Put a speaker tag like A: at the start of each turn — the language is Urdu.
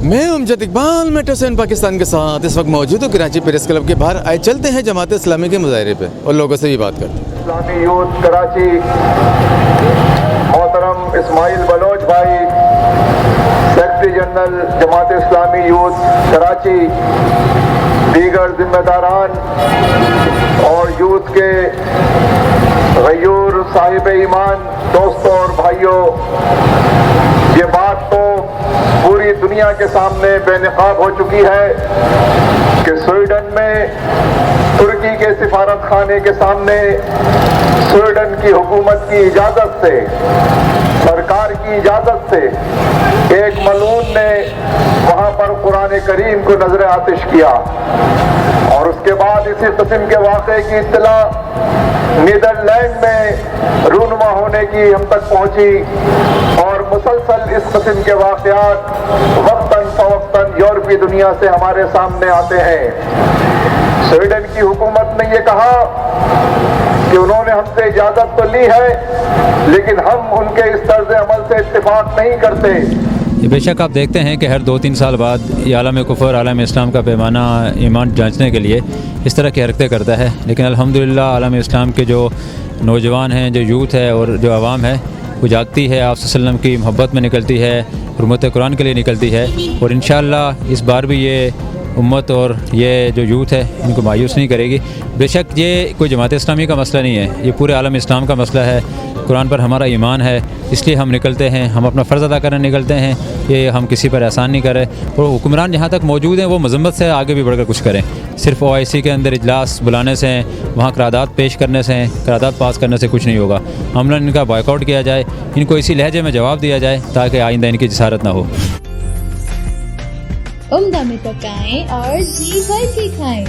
A: میں امجد اقبال میٹرو سین پاکستان کے ساتھ اس وقت موجود ہوں کراچی پریس کلب کے باہر. آئے چلتے ہیں جماعت اسلامی کے مظاہرے پہ اور لوگوں سے بھی بات کرتے ہیں.
B: اسلامی یوتھ کراچی محترم اسماعیل بلوچ بھائی secretary general Jamaat Islami youth Karachi, دیگر ذمہ داران اور یوتھ کے غیور صاحب ایمان دوستوں اور بھائیوں، یہ بات تو پوری دنیا کے سامنے بے نقاب ہو چکی ہے کہ سویڈن میں ترکی کے سفارت خانے کے سامنے سویڈن کی حکومت کی اجازت سے، سرکار کی اجازت سے ایک ملعون نے وہاں پر قرآن کریم کو نظر آتش کیا، اور اس کے بعد اسی قسم کے واقعے کی اطلاع نیدرلینڈ میں رونما ہونے کی ہم تک پہنچی، اور مسلسل اس قسم کے واقعات وقتاً فوقتاً یورپی دنیا سے ہمارے سامنے آتے ہیں. سویڈن کی حکومت نے یہ کہا کہ انہوں نے ہم سے اجازت تو لی ہے لیکن ہم ان کے اس طرز عمل سے اتفاق نہیں کرتے.
C: بے شک آپ دیکھتے ہیں کہ ہر 2-3 سال بعد یہ عالم کفر عالم اسلام کا پیمانہ ایمان جانچنے کے لیے اس طرح کی حرکتیں کرتا ہے، لیکن الحمدللہ عالم اسلام کے جو نوجوان ہیں، جو یوتھ ہے اور جو عوام ہے، وہ جاگتی ہے، آپ صلی اللہ علیہ وسلم کی محبت میں نکلتی ہے، حرمت قرآن کے لیے نکلتی ہے، اور انشاءاللہ اس بار بھی یہ امت اور یہ جو یوتھ ہے ان کو مایوس نہیں کرے گی. بے شک یہ کوئی جماعت اسلامی کا مسئلہ نہیں ہے، یہ پورے عالم اسلام کا مسئلہ ہے. قرآن پر ہمارا ایمان ہے، اس لیے ہم نکلتے ہیں، ہم اپنا فرض ادا کرنے نکلتے ہیں. یہ ہم کسی پر احسان نہیں کریں، اور حکمران جہاں تک موجود ہیں وہ مذمت سے آگے بھی بڑھ کر کچھ کریں. صرف OIC کے اندر اجلاس بلانے سے، وہاں قرارداد پیش کرنے سے، قرارداد پاس کرنے سے کچھ نہیں ہوگا. عملاً ان کا بائیک آؤٹ کیا جائے، ان کو اسی لہجے میں جواب دیا جائے تاکہ آئندہ ان کی جسارت نہ ہو.
D: عمدہ میں پکائیں اور جی بھر کے کھائیں.